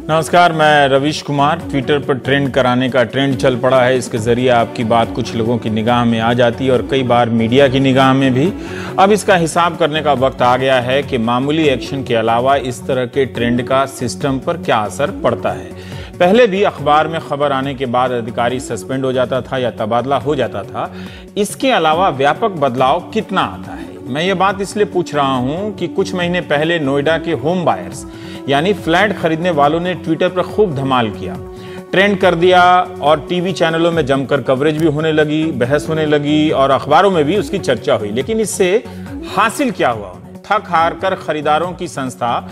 नमस्कार, मैं रवीश कुमार। ट्विटर पर ट्रेंड कराने का ट्रेंड चल पड़ा है। इसके जरिए आपकी बात कुछ लोगों की निगाह में आ जाती है और कई बार मीडिया की निगाह में भी। अब इसका हिसाब करने का वक्त आ गया है कि मामूली एक्शन के अलावा इस तरह के ट्रेंड का सिस्टम पर क्या असर पड़ता है। पहले भी अखबार में खबर आने के बाद अधिकारी सस्पेंड हो जाता था या तबादला हो जाता था। इसके अलावा व्यापक बदलाव कितना आता है? मैं ये बात इसलिए पूछ रहा हूं कि कुछ महीने पहले नोएडा के होम बायर्स यानी फ्लैट खरीदने वालों ने ट्विटर पर खूब धमाल किया, ट्रेंड कर दिया और टीवी चैनलों में जमकर कवरेज भी होने लगी, बहस होने लगी और अखबारों में भी उसकी चर्चा हुई। लेकिन इससे हासिल क्या हुआ? थक हार कर खरीदारों की संस्था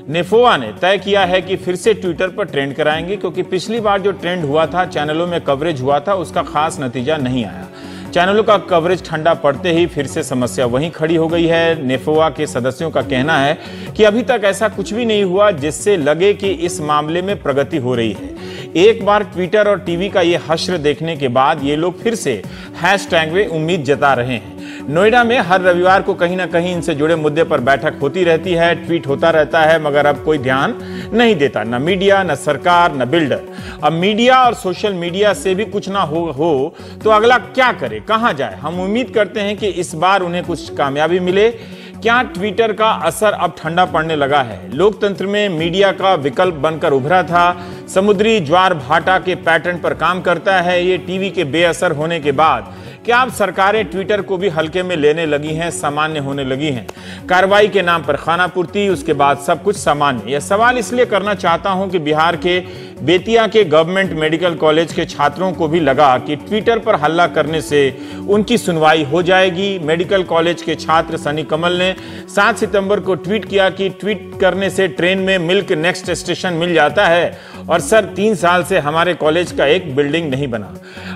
नेफोआ ने तय किया है कि फिर से ट्विटर पर ट्रेंड कराएंगे, क्योंकि पिछली बार जो ट्रेंड हुआ था, चैनलों में कवरेज हुआ था, उसका खास नतीजा नहीं आया। चैनलों का कवरेज ठंडा पड़ते ही फिर से समस्या वहीं खड़ी हो गई है। नेफोआ के सदस्यों का कहना है कि अभी तक ऐसा कुछ भी नहीं हुआ जिससे लगे कि इस मामले में प्रगति हो रही है। एक बार ट्विटर और टीवी का ये हश्र देखने के बाद ये लोग फिर से हैशटैग में उम्मीद जता रहे हैं। नोएडा में हर रविवार को कहीं ना कहीं इनसे जुड़े मुद्दे पर बैठक होती रहती है, ट्वीट होता रहता है, मगर अब कोई ध्यान नहीं देता, न मीडिया, न सरकार, न बिल्डर। अब मीडिया और सोशल मीडिया से भी कुछ ना हो तो अगला क्या करे, कहां जाए? हम उम्मीद करते हैं कि इस बार उन्हें कुछ कामयाबी मिले। क्या ट्विटर का असर अब ठंडा पड़ने लगा है? लोकतंत्र में मीडिया का विकल्प बनकर उभरा था, समुद्री ज्वार भाटा के पैटर्न पर काम करता है। ये टीवी के बेअसर होने के बाद क्या अब सरकारें ट्विटर को भी हल्के में लेने लगी हैं, सामान्य होने लगी हैं? कार्रवाई के नाम पर खानापूर्ति, उसके बाद सब कुछ सामान्य। यह सवाल इसलिए करना चाहता हूं कि बिहार के बेतिया के गवर्नमेंट मेडिकल कॉलेज के छात्रों को भी लगा कि ट्विटर पर हल्ला करने से उनकी सुनवाई हो जाएगी। मेडिकल कॉलेज के छात्र सनी कमल ने 7 सितंबर को ट्वीट किया कि ट्वीट करने से ट्रेन में मिल्क नेक्स्ट स्टेशन मिल जाता है और सर 3 साल से हमारे कॉलेज का एक बिल्डिंग नहीं बना।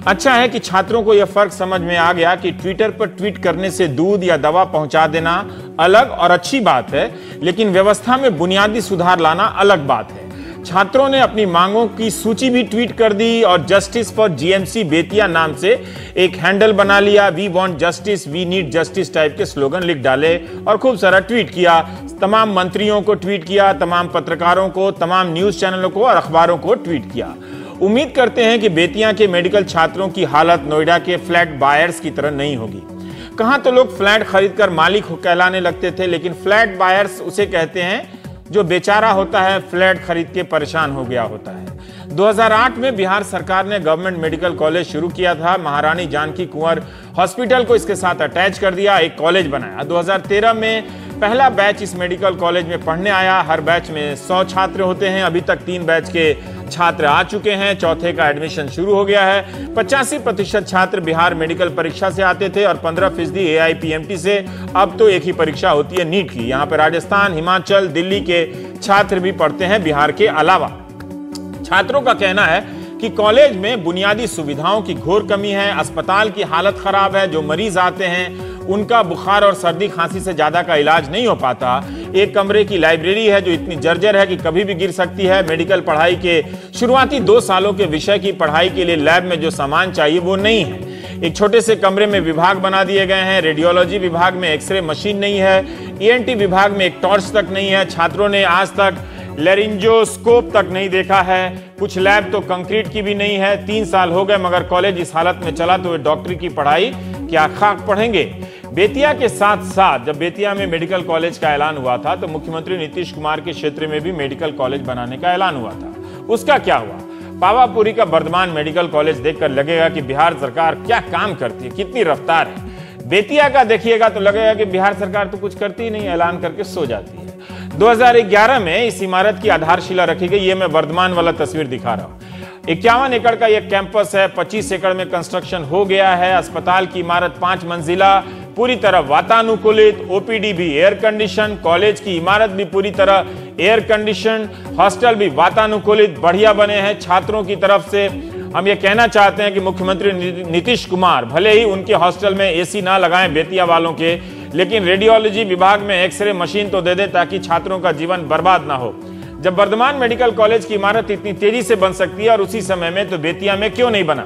अच्छा है कि छात्रों को यह फर्क समझ में आ गया कि ट्विटर पर ट्वीट करने से दूध या दवा पहुंचा देना अलग और अच्छी बात है, लेकिन व्यवस्था में बुनियादी सुधार लाना अलग बात है। छात्रों ने अपनी मांगों की सूची भी ट्वीट कर दी और जस्टिस फॉर जीएमसी बेतिया नाम से एक हैंडल बना लिया। We want justice, we need justice type के स्लोगन लिख डाले और खूब सारा ट्वीट किया। तमाम मंत्रियों को ट्वीट किया, तमाम पत्रकारों को, तमाम न्यूज चैनलों को और अखबारों को ट्वीट किया। उम्मीद करते हैं कि बेतिया के मेडिकल छात्रों की हालत नोएडा के फ्लैट बायर्स की तरह नहीं होगी। कहां तो लोग फ्लैट खरीदकर मालिक कहलाने लगते थे, लेकिन फ्लैट बायर्स उसे कहते हैं जो बेचारा होता है, फ्लैट खरीद के परेशान हो गया होता है। 2008 में बिहार सरकार ने गवर्नमेंट मेडिकल कॉलेज शुरू किया था। महारानी जानकी कुंवर हॉस्पिटल को इसके साथ अटैच कर दिया, एक कॉलेज बनाया। 2013 में पहला बैच इस मेडिकल कॉलेज में पढ़ने आया। हर बैच में 100 छात्र होते हैं। अभी तक 3 बैच के छात्र आ चुके हैं, चौथे का एडमिशन शुरू हो गया है। 85% छात्र बिहार मेडिकल परीक्षा से आते थे और 15% AIPMT से। अब तो एक ही परीक्षा होती है, नीट की। यहाँ पे राजस्थान, हिमाचल, दिल्ली के छात्र भी पढ़ते हैं बिहार के अलावा। छात्रों का कहना है कि कॉलेज में बुनियादी सुविधाओं की घोर कमी है, अस्पताल की हालत खराब है, जो मरीज आते हैं उनका बुखार और सर्दी खांसी से ज्यादा का इलाज नहीं हो पाता। एक कमरे की लाइब्रेरी है जो इतनी जर्जर है कि कभी भी गिर सकती है। मेडिकल पढ़ाई के शुरुआती 2 सालों के विषय की पढ़ाई के लिए लैब में जो सामान चाहिए वो नहीं है। एक छोटे से कमरे में विभाग बना दिए गए हैं। रेडियोलॉजी विभाग में एक्सरे मशीन नहीं है। ENT विभाग में एक टॉर्च तक नहीं है। छात्रों ने आज तक लेरिंजोस्कोप तक नहीं देखा है। कुछ लैब तो कंक्रीट की भी नहीं है। 3 साल हो गए मगर कॉलेज इस हालत में चला तो वे डॉक्टरी की पढ़ाई क्या खाक पढ़ेंगे? बेतिया के साथ साथ जब बेतिया में मेडिकल कॉलेज का ऐलान हुआ था तो मुख्यमंत्री नीतीश कुमार के क्षेत्र में भी मेडिकल कॉलेज बनाने का ऐलान हुआ था। उसका क्या हुआ? पावापुरी का वर्धमान मेडिकल कॉलेज देखकर लगेगा कि बिहार सरकार क्या काम करती है, कितनी रफ्तार है। बेतिया का देखिएगा तो लगेगा कि बिहार सरकार तो कुछ करती ही नहीं, ऐलान करके सो जाती है। 2011 में इस इमारत की आधारशिला रखी गई। ये मैं वर्धमान वाला तस्वीर दिखा रहा हूँ। 51 एकड़ का यह कैंपस है। 25 एकड़ में कंस्ट्रक्शन हो गया है। अस्पताल की इमारत 5 मंजिला, पूरी तरह वातानुकूलित, OPD भी एयर कंडीशन, कॉलेज की इमारत भी पूरी तरह एयर कंडीशन, हॉस्टल भी वातानुकूलित बढ़िया बने हैं। छात्रों की तरफ से हम ये कहना चाहते हैं कि मुख्यमंत्री नीतीश कुमार भले ही उनके हॉस्टल में AC ना लगाएं बेतिया वालों के, लेकिन रेडियोलॉजी विभाग में एक्सरे मशीन तो दे दे ताकि छात्रों का जीवन बर्बाद ना हो। जब वर्धमान मेडिकल कॉलेज की इमारत इतनी तेजी से बन सकती है और उसी समय में, तो बेतिया में क्यों नहीं बना?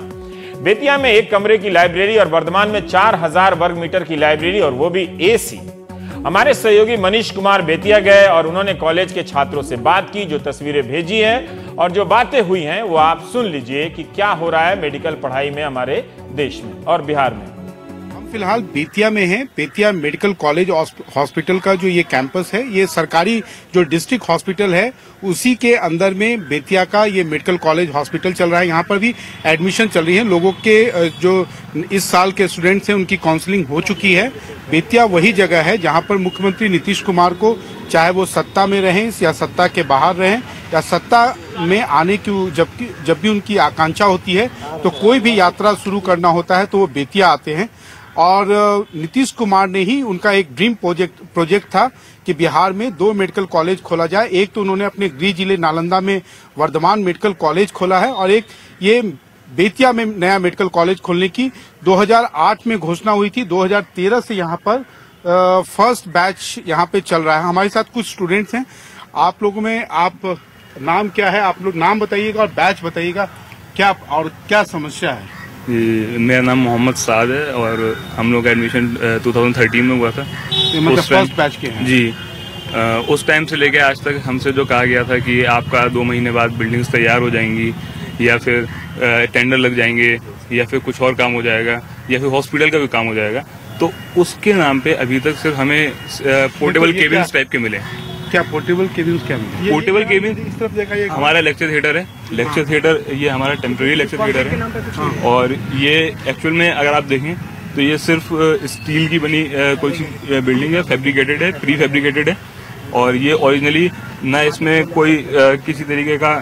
बेतिया में 1 कमरे की लाइब्रेरी और वर्धमान में 4000 वर्ग मीटर की लाइब्रेरी, और वो भी एसी। हमारे सहयोगी मनीष कुमार बेतिया गए और उन्होंने कॉलेज के छात्रों से बात की, जो तस्वीरें भेजी हैं और जो बातें हुई हैं वो आप सुन लीजिए कि क्या हो रहा है मेडिकल पढ़ाई में हमारे देश में और बिहार में। फिलहाल बेतिया में है। बेतिया मेडिकल कॉलेज हॉस्पिटल का जो ये कैंपस है, ये सरकारी जो डिस्ट्रिक्ट हॉस्पिटल है उसी के अंदर में बेतिया का ये मेडिकल कॉलेज हॉस्पिटल चल रहा है। यहाँ पर भी एडमिशन चल रही है। लोगों के जो इस साल के स्टूडेंट्स हैं उनकी काउंसलिंग हो चुकी है। बेतिया वही जगह है जहाँ पर मुख्यमंत्री नीतीश कुमार को, चाहे वो सत्ता में रहें या सत्ता के बाहर रहें या सत्ता में आने की जब भी उनकी आकांक्षा होती है तो कोई भी यात्रा शुरू करना होता है तो वो बेतिया आते हैं। और नीतीश कुमार ने ही, उनका एक ड्रीम प्रोजेक्ट था कि बिहार में 2 मेडिकल कॉलेज खोला जाए। एक तो उन्होंने अपने गृह जिले नालंदा में वर्धमान मेडिकल कॉलेज खोला है और एक ये बेतिया में नया मेडिकल कॉलेज खोलने की 2008 में घोषणा हुई थी। 2013 से यहाँ पर फर्स्ट बैच यहाँ पे चल रहा है। हमारे साथ कुछ स्टूडेंट्स हैं। आप लोगों में, आप नाम क्या है? आप लोग नाम बताइएगा और बैच बताइएगा क्या और क्या समस्या है। मेरा नाम मोहम्मद साद है और हम लोग का एडमिशन 2013 में हुआ था। मतलब फर्स्ट बैच के हैं? जी। उस टाइम से लेके आज तक हमसे जो कहा गया था कि आपका 2 महीने बाद बिल्डिंग्स तैयार हो जाएंगी या फिर टेंडर लग जाएंगे या फिर कुछ और काम हो जाएगा या फिर हॉस्पिटल का भी काम हो जाएगा, तो उसके नाम पे अभी तक सिर्फ हमें पोर्टेबल केबिन्स टाइप के मिले। क्या पोर्टेबल केबिन्स क्या मिले? पोर्टेबल केबिन इस तरफ देखा, ये हमारा लेक्चर थिएटर है। लेक्चर थिएटर ये हमारा टेम्पररी लेक्चर थिएटर है और ये एक्चुअल में अगर आप देखें तो ये सिर्फ स्टील की बनी कोई सी बिल्डिंग है, फैब्रिकेटेड है, प्री फैब्रिकेटेड है और ये ओरिजिनली ना इसमें कोई किसी तरीके का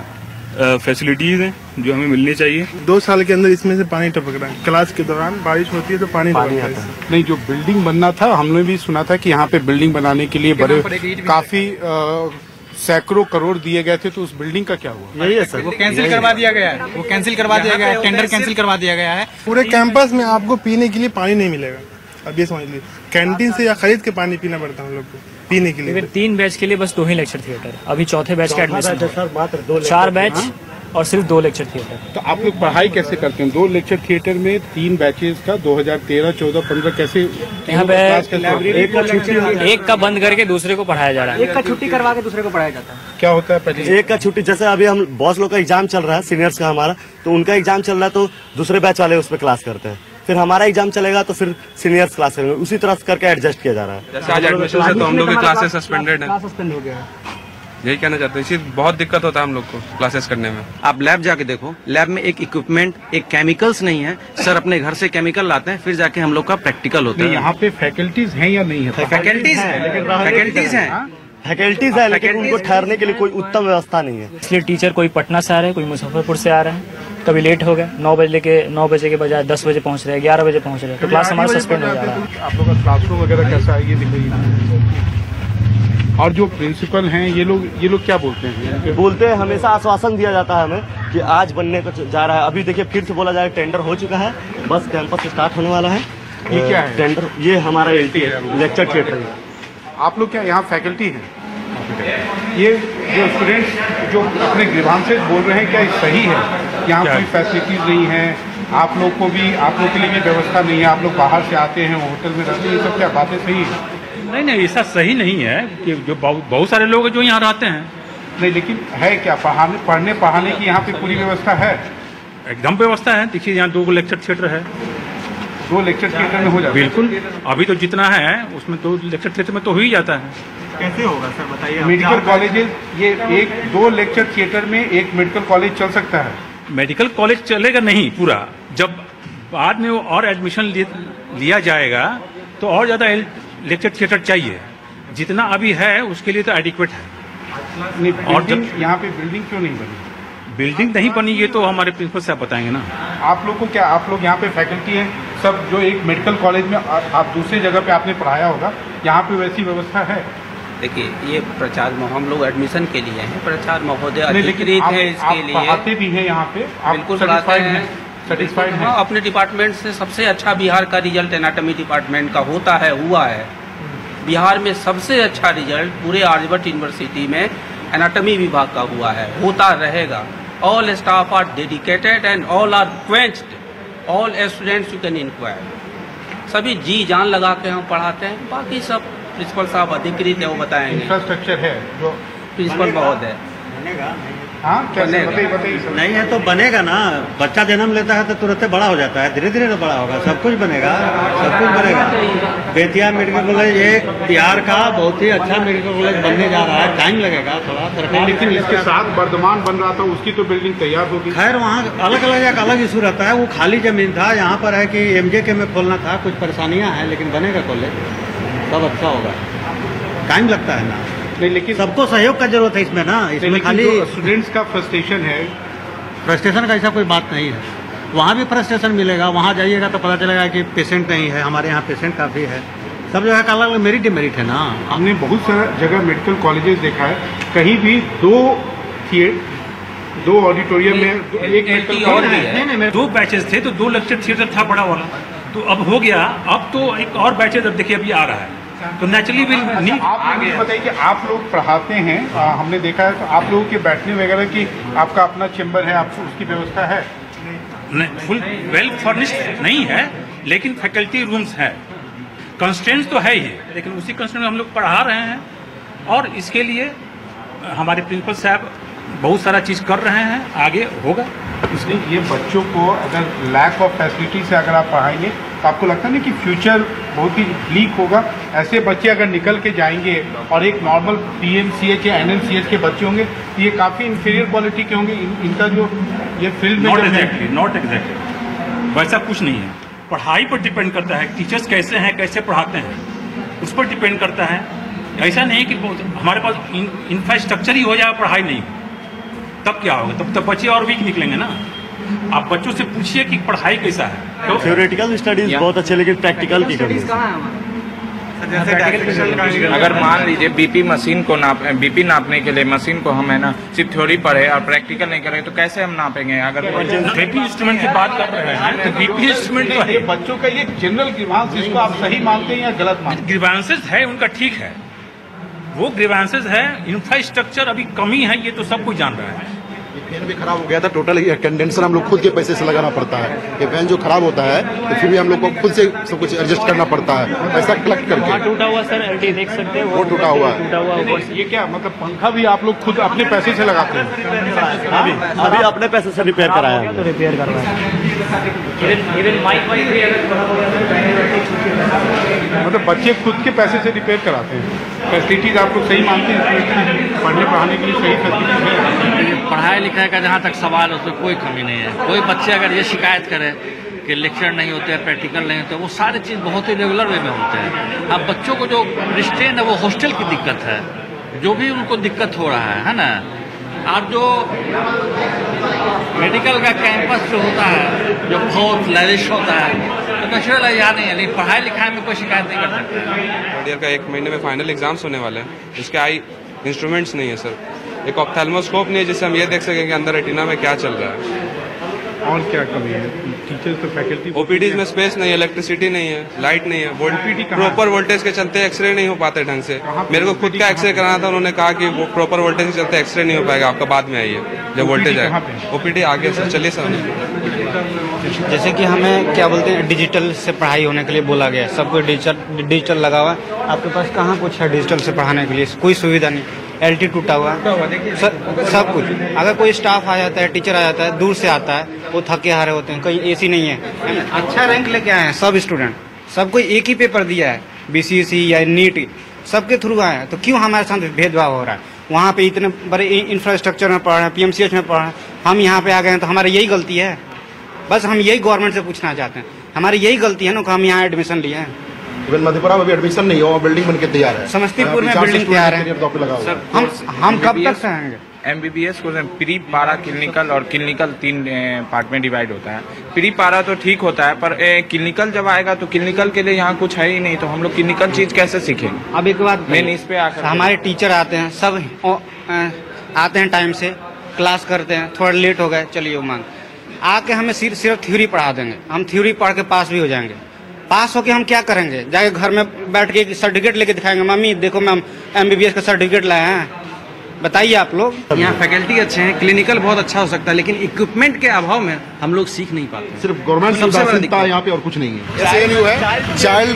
फैसिलिटीज हैं जो हमें मिलनी चाहिए। 2 साल के अंदर इसमें से पानी टपक रहा है। क्लास के दौरान बारिश होती है तो पानी आता है। नहीं, जो बिल्डिंग बनना था, हमने भी सुना था कि यहाँ पे बिल्डिंग बनाने के लिए बड़े काफी सैकड़ों करोड़ दिए गए थे, तो उस बिल्डिंग का क्या हुआ? यही है सर, वो कैंसिल करवा दिया गया है। वो कैंसिल करवा दिया गया है, टेंडर कैंसिल करवा दिया गया है। पूरे कैंपस में आपको पीने के लिए पानी नहीं मिलेगा। अब ये समझ लीजिए, कैंटीन से या खरीद के पानी पीना पड़ता है हम लोग को पीने के लिए। 3 बैच के लिए बस 2 ही लेक्चर थिएटर, अभी चौथे बैच का एडमिशन, 4 बैच और सिर्फ 2 लेक्चर थिएटर। तो आप लोग पढ़ाई कैसे करते हैं? 2 लेक्चर थिएटर में 3 बैचेस का 2013, 14, 15 कैसे? यहाँ पे एक का बंद करके दूसरे को पढ़ाया जा रहा है। एक का छुट्टी करवा के दूसरे को पढ़ाया जाता है। क्या होता है पहले? एक का छुट्टी, जैसे अभी हम बॉस लोग का एग्जाम चल रहा है, सीनियर्स का हमारा, तो उनका एग्जाम चल रहा है तो दूसरे बैच वाले उस पर क्लास करते हैं। फिर हमारा एग्जाम चलेगा तो फिर सीनियर्स क्लास करेंगे। उसी तरह करके एडजस्ट किया जा रहा है। जैसे आज एडमिशन है तो हम लोग की क्लासेस सस्पेंडेड है। सस्पेंड हो गया है। यही कहना चाहते हैं, इससे बहुत दिक्कत होता है हम लोग को क्लासेस करने में। आप लैब जाके देखो, लैब में एक इक्विपमेंट, एक केमिकल्स नहीं है। सर अपने घर से केमिकल लाते हैं, फिर जाके हम लोग का प्रैक्टिकल होता है। यहाँ पे फैकल्टीज हैं या नहीं है? फैकल्टीज है लेकिन उनको ठहरने के लिए कोई उत्तम व्यवस्था नहीं है। इसलिए टीचर कोई पटना से आ रहे हैं, कोई मुजफ्फरपुर से आ रहे हैं, कभी लेट हो गए, 9 बजे के बजाय 10 बजे पहुंच रहे हैं, 11 बजे पहुंच रहे हैं, तो क्लास हमारा सस्पेंड हो जा रहा है। आप लोग का क्लासरूम वगैरह कैसा है ये दिखाइए। और जो प्रिंसिपल हैं ये लोग क्या बोलते हैं? बोलते हैं, हमेशा आश्वासन दिया जाता है हमें कि आज बनने को जा रहा है। अभी देखिए फिर से बोला जाएगा टेंडर हो चुका है, बस कैंपस स्टार्ट होने वाला है। ये क्या है टेंडर? ये हमारा LT है, लेक्चर थिएटर है। आप लोग क्या यहाँ फैकल्टी हैं? ये जो स्टूडेंट्स जो अपने गृहांश से बोल रहे हैं, क्या ये सही है? यहाँ कोई फैसिलिटीज नहीं है, आप लोग के लिए भी व्यवस्था नहीं है, आप लोग बाहर से आते हैं, होटल में रहते हैं, ये सब क्या बातें सही है? नहीं, ऐसा सही नहीं है कि जो बहुत सारे लोग जो यहाँ रहते हैं। नहीं, लेकिन है क्या पढ़ने पढ़ाने की यहाँ पे पूरी व्यवस्था है? एकदम व्यवस्था है। देखिए यहाँ 2 लेक्चर थिएटर है। 2 लेक्चर थिएटर में हो जाता है? बिल्कुल, अभी तो जितना है उसमें 2 लेक्चर थिएटर में तो हो ही जाता है। कैसे होगा सर बताइए? मेडिकल कॉलेजेस, ये 2 लेक्चर थिएटर में एक मेडिकल कॉलेज चल सकता है? मेडिकल कॉलेज चलेगा नहीं पूरा, जब बाद में वो और एडमिशन लिया जाएगा तो और ज़्यादा लेक्चर थिएटर चाहिए। जितना अभी है उसके लिए तो एडिक्वेट है। और जब यहाँ पे बिल्डिंग क्यों नहीं बनी? बिल्डिंग नहीं बनी, ये तो हमारे प्रिंसिपल साहब बताएंगे ना। आप लोग को क्या, आप लोग यहाँ पे फैकल्टी हैं सब, जो एक मेडिकल कॉलेज में आप दूसरी जगह पे आपने पढ़ाया होगा, यहाँ पे वैसी व्यवस्था है? देखिए, ये प्रचार हम लोग एडमिशन के लिए हैं, प्रचार महोदय अधिकृत है इसके लिए। पढ़ाते भी हैं यहाँ पे? बिल्कुल पढ़ाते हैं, सेटिस्फाइड है? अपने डिपार्टमेंट से सबसे अच्छा बिहार का रिजल्ट एनाटॉमी डिपार्टमेंट का होता है, हुआ है। बिहार में सबसे अच्छा रिजल्ट पूरे आर्यभट्ट यूनिवर्सिटी में एनाटॉमी विभाग का हुआ है, होता रहेगा। All staff are dedicated and all are quenched, all students you can inquire. सभी जी जान लगा के हम पढ़ाते हैं, बाकी सब प्रिंसिपल साहब अधिकृत है, वो बताएंगे। इंफ्रास्ट्रक्चर है जो प्रिंसिपल बहुत है। हाँ, नहीं है तो बनेगा ना। बच्चा जन्म लेता है तो तुरंत बड़ा हो जाता है, धीरे धीरे तो बड़ा होगा, सब कुछ बनेगा, सब कुछ बनेगा। बेतिया मेडिकल कॉलेज एक बिहार का बहुत ही अच्छा मेडिकल कॉलेज बनने जा रहा है, टाइम लगेगा थोड़ा सरकार। लेकिन इसके साथ वर्धमान बन रहा था, उसकी तो बिल्डिंग तैयार होगी। खैर वहाँ अलग अलग एक अलग इशू रहता है, वो खाली जमीन था, यहाँ पर है कि MJK में खोलना था, कुछ परेशानियाँ हैं, लेकिन बनेगा कॉलेज, सब अच्छा होगा। टाइम लगता है ना, लेकिन सबको सहयोग का जरूरत है इसमें ना, इसमें खाली स्टूडेंट्स का फ्रस्ट्रेशन है। फ्रस्ट्रेशन का ऐसा कोई बात नहीं है, वहाँ भी फ्रस्ट्रेशन मिलेगा। वहाँ जाइएगा तो पता चलेगा कि पेशेंट नहीं है, हमारे यहाँ पेशेंट काफ़ी है। सब जो है का अलग मेरिट डिमेरिट है ना। हमने बहुत सारा जगह मेडिकल कॉलेजेस देखा है, कहीं भी दो ऑडिटोरियम में एक मेडिकल कॉलेज नहीं, 2 बैचेस थे तो 2 लेक्चर थिएटर था बड़ा वाला, तो अब हो गया। अब तो एक और बैचेस अब देखिए अभी आ रहा है, तो नेचुरली विल नीड। आप मुझे बताइए कि आप लोग पढ़ाते हैं, हमने देखा है, तो आप लोगों के बैठने वगैरह की आपका अपना चेम्बर है, आपको उसकी व्यवस्था है? फुल वेल फर्निश्ड नहीं है, लेकिन फैकल्टी रूम्स है। कंस्ट्रेंट्स तो है ही, लेकिन उसी कंस्ट्रेंट में हम लोग पढ़ा रहे हैं, और इसके लिए हमारे प्रिंसिपल साहब बहुत सारा चीज़ कर रहे हैं, आगे होगा। इसलिए ये बच्चों को अगर लैक ऑफ फैसिलिटी से अगर आप पढ़ाएंगे तो आपको लगता है ना कि फ्यूचर बहुत ही ब्लीक होगा। ऐसे बच्चे अगर निकल के जाएंगे और एक नॉर्मल PMCH या NMCH के बच्चे होंगे, ये काफ़ी इंफीरियर क्वालिटी के होंगे। इनका जो ये फील्ड में नॉट एग्जैक्टली वैसा कुछ नहीं है। पढ़ाई पर डिपेंड करता है, टीचर्स कैसे हैं, कैसे पढ़ाते हैं, उस पर डिपेंड करता है। ऐसा नहीं कि हमारे पास इंफ्रास्ट्रक्चर ही हो जाए, पढ़ाई नहीं, तब क्या होगा? तब तो बच्चे और वीक निकलेंगे ना। आप बच्चों से पूछिए कि पढ़ाई कैसा है। तो थ्योरेटिकल स्टडीज बहुत अच्छे, लेकिन प्रैक्टिकल की कमी। अगर मान लीजिए बीपी नापने के लिए मशीन को हम है ना सिर्फ थ्योरी पढ़े और प्रैक्टिकल नहीं करें तो कैसे हम नापेंगे? अगर बीपी इंस्ट्रूमेंट की बात कर रहे हैं तो बीपी इंस्ट्रूमेंट तो है। बच्चों का ये जनरल ग्रीवांस, जिसको आप सही मानते हैं या गलत मानते हैं? ग्रीवांसेस है उनका, ठीक है, वो ग्रीवांसेस है। इंफ्रास्ट्रक्चर अभी कमी है, ये तो सब कुछ जान रहा है। फैन भी खराब हो गया था, टोटल कंडेंसर हम लोग खुद के पैसे से लगाना पड़ता है। ये फैन जो खराब होता है तो फिर भी हम लोग को खुद से सब कुछ एडजस्ट करना पड़ता है, पैसा कलेक्ट करके। टूटा हुआ सर LT देख सकते हैं, वो टूटा हुआ है। ये क्या मतलब पंखा भी आप लोग खुद अपने पैसे से लगाते हैं? अभी अपने पैसे से रिपेयर कराया, तो रिपेयर करवाया। इवन माइक भी मतलब बच्चे खुद के पैसे से रिपेयर कराते हैं। फैसिलिटीज आप लोग सही मानते हैं? पढ़ने पढ़ाने के लिए सही फैसिलिटीज है? पढ़ाई लिखाई का जहाँ तक सवाल हो तो कोई कमी नहीं है। कोई बच्चे अगर ये शिकायत करे कि लेक्चर नहीं होते हैं, प्रैक्टिकल नहीं होते, वो सारी चीज़ बहुत ही रेगुलर वे में होते हैं। अब बच्चों को जो रिस्ट्रेन है वो हॉस्टल की दिक्कत है, जो भी उनको दिक्कत हो रहा है ना। अब जो मेडिकल का कैंपस जो होता है, जो बहुत लैरिश होता है, तो नेचुरल है, यहाँ नहीं है, लेकिन पढ़ाई लिखाई में कोई शिकायत नहीं कर सकते। थर्ड ईयर का 1 महीने में फाइनल एग्जाम्स होने वाले हैं, इसके आई इंस्ट्रूमेंट्स नहीं है सर, एक ऑप्थेल्मोस्कोप नहीं है जिससे हम ये देख सकें कि अंदर रेटिना में क्या चल रहा है। और क्या कमी है? टीचर्स तो फैकल्टी ओपीडीज में स्पेस नहीं है, इलेक्ट्रिसिटी नहीं है, लाइट नहीं है, प्रॉपर वोल्टेज के चलते एक्सरे नहीं हो पाते ढंग से। मेरे को खुद का एक्सरे कराना था, उन्होंने कहा कि वो प्रॉपर वोल्टेज के चलते एक्सरे नहीं हो पाएगा, आपका बाद में आइए जब वोल्टेज आए। ओपीडी आगे सर, चलिए सर। जैसे कि हमें क्या बोलते हैं, डिजिटल से पढ़ाई होने के लिए बोला गया है, सब कुछ डिजिटल लगा हुआ है। आपके पास कहाँ कुछ है डिजिटल से पढ़ाने के लिए? कोई सुविधा नहीं। LT टूटा हुआ है, सब कुछ। अगर कोई स्टाफ आ जाता है, टीचर आ जाता है, दूर से आता है, वो थके हारे होते हैं, कहीं AC नहीं है। अच्छा रैंक लेके आए हैं सब स्टूडेंट, सबको एक ही पेपर दिया है, BCSE या नीट, सबके थ्रू आए हैं, तो क्यों हमारे साथ भेदभाव हो रहा है? वहाँ पे इतने बड़े इंफ्रास्ट्रक्चर में पढ़ रहे हैं, PMCH में पढ़ रहे हैं, हम यहाँ पे आ गए हैं, तो हमारी यही गलती है? बस हम यही गवर्नमेंट से पूछना चाहते हैं, हमारी यही गलती है ना कि हम यहाँ एडमिशन लिए हैं। इवन मधेपुरा में भी एडमिशन नहीं हो, बिल्डिंग बन के तैयार है। समस्तीपुर में बिल्डिंग तैयार है, हम कब तक सहेंगे? MBBS को प्री पारा क्लिनिकल और क्लिनिकल 3 पार्ट में डिवाइड होता है। प्री पारा तो ठीक होता है, पर क्लिनिकल जब आएगा तो क्लिनिकल के लिए यहाँ कुछ है ही नहीं, तो हम लोग क्लिनिकल चीज कैसे सीखेंगे? अब एक बात मेन इस पे आकर हमारे टीचर आते हैं, सब आते हैं टाइम से, क्लास करते हैं, थोड़ा लेट हो गए, चलिए उमंग आके हमें सिर्फ थ्योरी पढ़ा देंगे, हम थ्योरी पढ़ के पास भी हो जाएंगे। पास होके हम क्या करेंगे? जाके घर में बैठ के सर्टिफिकेट लेके दिखाएंगे, मम्मी देखो मैम MBBS का सर्टिफिकेट लाए हैं, बताइए आप लोग। यहाँ फैकल्टी अच्छे हैं, क्लिनिकल बहुत अच्छा हो सकता है, लेकिन इक्विपमेंट के अभाव में हम लोग सीख नहीं पाते। सिर्फ गवर्नमेंट की उदासीनता है यहाँ पे और कुछ नहीं है। SANU है, चाइल्ड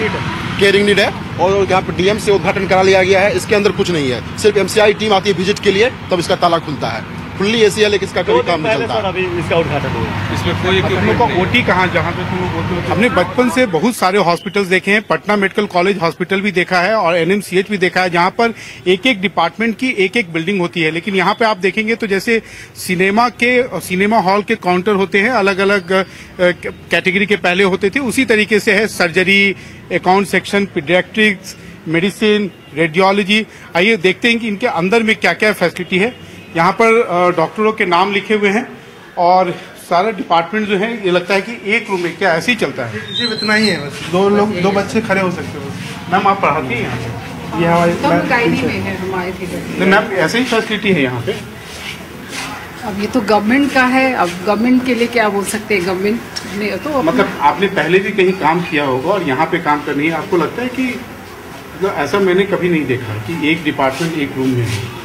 केयरिंग नीड है, और यहाँ पे DM से उद्घाटन करा लिया गया है। इसके अंदर कुछ नहीं है, सिर्फ MCI टीम आती है विजिट के लिए, तब इसका ताला खुलता है। फुल्ली AC है, लेकिन इसका कोई काम नहीं चलता। अभी इसका उद्घाटन हुआ, इसमें कोई तुम लोग का OT कहाँ, जहाँ पे तुम लोग बोलते हो? हमने बचपन से बहुत सारे हॉस्पिटल्स देखे हैं, पटना मेडिकल कॉलेज हॉस्पिटल भी देखा है और NMCH भी देखा है, जहाँ पर एक एक डिपार्टमेंट की एक एक बिल्डिंग होती है। लेकिन यहाँ पे आप देखेंगे तो जैसे सिनेमा हॉल के काउंटर होते हैं, अलग अलग कैटेगरी के पहले होते थे, उसी तरीके से है surgery, account section, paediatrics, medicine, radiology. आइए देखते हैं कि इनके अंदर में क्या क्या फैसिलिटी है। यहाँ पर डॉक्टरों के नाम लिखे हुए हैं और सारा डिपार्टमेंट जो है, ये लगता है कि एक रूम में क्या ऐसे ही चलता है। सिर्फ इतना ही है, बस दो बच्चे खड़े हो सकते हैं बस। मैम आप पढ़ाती हैं यहाँ पे? ये हमारे गाइडी में है, हमारे थे। मैम ऐसे ही फैसिलिटी है यहाँ पे? अब ये तो गवर्नमेंट का है, अब गवर्नमेंट के लिए क्या बोल सकते हैं, गवर्नमेंट ने तो मतलब आपने पहले भी कहीं काम किया होगा और यहाँ पे काम करनी है, आपको लगता है कि मतलब ऐसा मैंने कभी नहीं देखा कि एक डिपार्टमेंट एक रूम में है।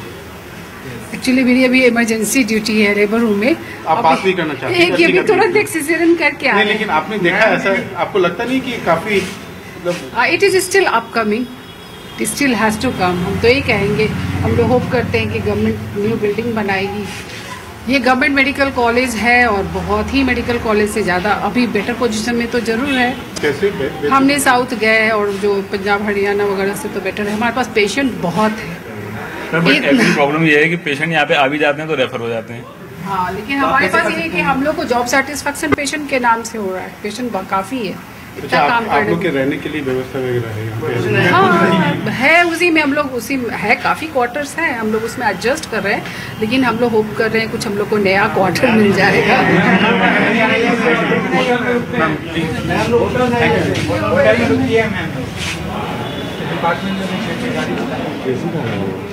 एक्चुअली मेरी अभी इमरजेंसी ड्यूटी है लेबर रूम में। आप बात नहीं करना चाहते? एक ये भी तुरंत एक सिजेरियन करके आए। लेकिन आपने देखा ऐसा, आपको लगता नहीं कि काफी it is still upcoming, it still has to come. हम तो यही कहेंगे, हम लोग होप करते हैं कि गवर्नमेंट न्यू बिल्डिंग बनाएगी। ये गवर्नमेंट मेडिकल कॉलेज है और बहुत ही मेडिकल कॉलेज से ज्यादा अभी बेटर पोजीशन में तो जरूर है। कैसे? हमने साउथ गए और जो पंजाब हरियाणा वगैरह से तो बेटर है। हमारे पास पेशेंट बहुत है। प्रॉब्लम ये है कि पेशेंट यहाँ पे आ भी जाते हैं तो रेफर हो जाते हैं। हाँ, लेकिन हमारे पास ये है कि हम लोग को जॉब सेटिस्फेक्शन पेशेंट के नाम से हो रहा है। पेशेंट काफी है, इतना काम आप लोग के रहने के लिए व्यवस्था वगैरह है यहाँ पे? हाँ है, उसी में हम लोग उसी है, काफी क्वार्टर्स हैं, हम लोग उसमें एडजस्ट कर रहे हैं। लेकिन हम लोग होप कर रहे हैं कुछ हम लोग को नया क्वार्टर मिल जाएगा।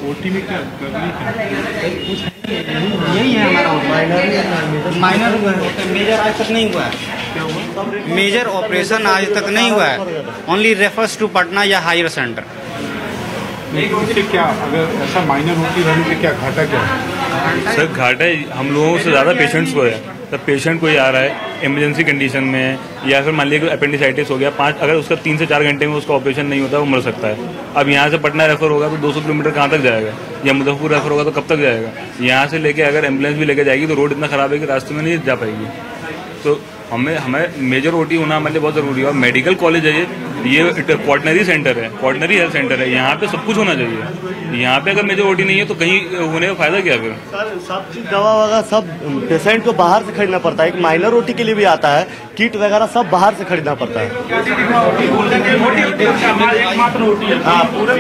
OT में क्या यही है हमारा माइनर हुआ है, मेजर आज तक नहीं हुआ है। मेजर ऑपरेशन आज तक नहीं हुआ है, ओनली रेफर्स टू पटना या हायर सेंटर। क्या अगर ऐसा माइनर OT रहने से क्या घाटा क्या है? सर घाटा हम लोगों से ज़्यादा पेशेंट्स को है। तब पेशेंट कोई आ रहा है इमरजेंसी कंडीशन में, या फिर मान लीजिए अपेंडिसाइटिस हो गया, अगर उसका 3 से 4 घंटे में उसका ऑपरेशन नहीं होता, वो मर सकता है। अब यहाँ से पटना रेफर होगा तो 200 किलोमीटर कहाँ तक जाएगा, या मुजफ्फरपुर रेफर होगा तो कब तक जाएगा। यहाँ से लेके अगर एम्बुलेंस भी लेके जाएगी तो रोड इतना ख़राब है कि रास्ते में नहीं जा पाएगी। तो हमें मेजर OT होना हमारे लिए बहुत ज़रूरी है। और मेडिकल कॉलेज है ये क्वार्टनरी सेंटर है, क्वार्टनरी हेल्थ सेंटर है, यहाँ पे सब कुछ होना चाहिए। यहाँ पे अगर मेजर OT नहीं है तो कहीं होने का फायदा क्या फिर? सर सब चीज दवा वगैरह सब पेशेंट को बाहर से खरीदना पड़ता है। एक माइनर OT के लिए भी आता है, किट वगैरह सब बाहर से खरीदना पड़ता है। हाँ, पूरे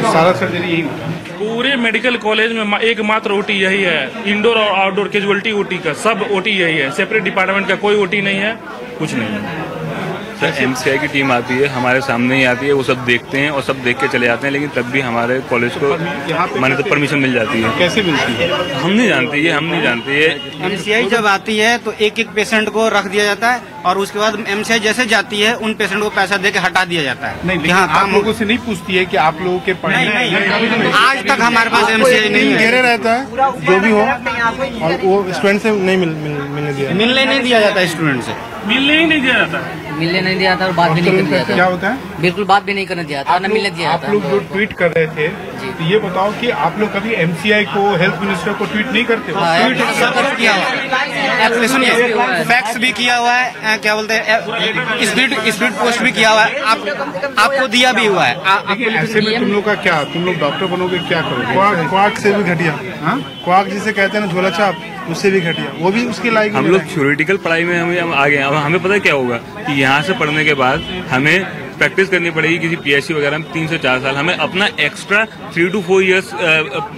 सारा सर्जरी यही होता है। पूरे मेडिकल कॉलेज में एकमात्र OT यही है, इंडोर और आउटडोर कैजुअलिटी OT का सब OT यही है। सेपरेट डिपार्टमेंट का कोई OT नहीं है, कुछ नहीं है। सर MCI की टीम आती है, हमारे सामने ही आती है, वो सब देखते हैं और सब देख के चले जाते हैं, लेकिन तब भी हमारे कॉलेज को माने तो परमिशन मिल जाती है। कैसे मिलती है? हम नहीं जानते, ये हम नहीं जानते। ये MCI जब आती है तो एक एक पेशेंट को रख दिया जाता है और उसके बाद MCI जैसे जाती है उन पेशेंट को पैसा दे के हटा दिया जाता है। नहीं, हाँ, आप लोगों से नहीं पूछती है कि आप लोगों के नहीं, आज तक हमारे पास MCI नहीं है। घेरे रहता है जो भी हो, और वो स्टूडेंट से नहीं मिलने दिया जाता स्टूडेंट से, मिलने ही नहीं दिया जाता, मिलने नहीं दिया था और बात भी नहीं करने दिया था। क्या होता है? बिल्कुल बात भी नहीं करने दिया था, न मिलने दिया था। आप लोग जो ट्वीट कर रहे थे, तो ये बताओ कि आप लोग कभी MCI को, हेल्थ मिनिस्टर को ट्वीट नहीं करते हो? फैक्स भी किया हुआ है, क्या बोलते हैं, स्पीड पोस्ट भी किया हुआ है, आपको दिया भी हुआ है। ऐसे में तुम लोग का क्या, तुम लोग डॉक्टर बनोगे, क्या करोगे? क्वाक से भी घटिया, क्वाक जिसे कहते हैं ना, झोला छाप, उससे भी घटिया, वो भी उसकी लायक। हम लोग थ्योरेटिकल पढ़ाई में हम आगे हैं। अब हमें पता क्या होगा कि यहाँ से पढ़ने के बाद हमें प्रैक्टिस करनी पड़ेगी किसी PSC वगैरह में 3 से 4 साल। हमें अपना एक्स्ट्रा 3 to 4 years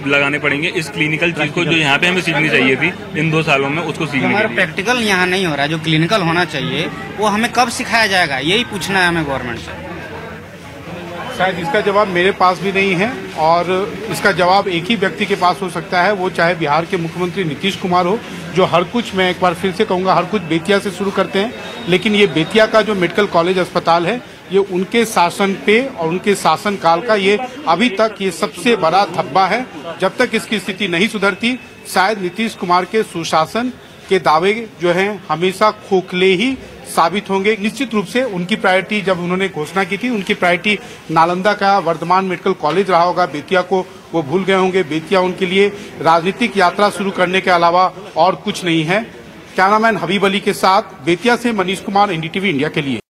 लगाने पड़ेंगे इस क्लिनिकल चीज को, जो यहाँ पे हमें सीखनी चाहिए थी इन 2 सालों में, उसको सीखने हमारा प्रैक्टिकल यहाँ नहीं हो रहा है, जो क्लिनिकल होना चाहिए वो हमें कब सिखाया जाएगा, यही पूछना है हमें गवर्नमेंट से। शायद इसका जवाब मेरे पास भी नहीं है, और इसका जवाब एक ही व्यक्ति के पास हो सकता है, वो चाहे बिहार के मुख्यमंत्री नीतीश कुमार हो, जो हर कुछ, मैं एक बार फिर से कहूँगा, हर कुछ बेतिया से शुरू करते हैं। लेकिन ये बेतिया का जो मेडिकल कॉलेज अस्पताल है, ये उनके शासन पे और उनके शासन काल का ये अभी तक ये सबसे बड़ा धब्बा है। जब तक इसकी स्थिति नहीं सुधरती, शायद नीतीश कुमार के सुशासन के दावे जो हैं हमेशा खोखले ही साबित होंगे। निश्चित रूप से उनकी प्रायोरिटी, जब उन्होंने घोषणा की थी, उनकी प्रायोरिटी नालंदा का वर्धमान मेडिकल कॉलेज रहा होगा। बेतिया को वो भूल गए होंगे। बेतिया उनके लिए राजनीतिक यात्रा शुरू करने के अलावा और कुछ नहीं है। कैमरामैन हबीब अली के साथ बेतिया से मनीष कुमार, एनडीटीवी इंडिया के लिए।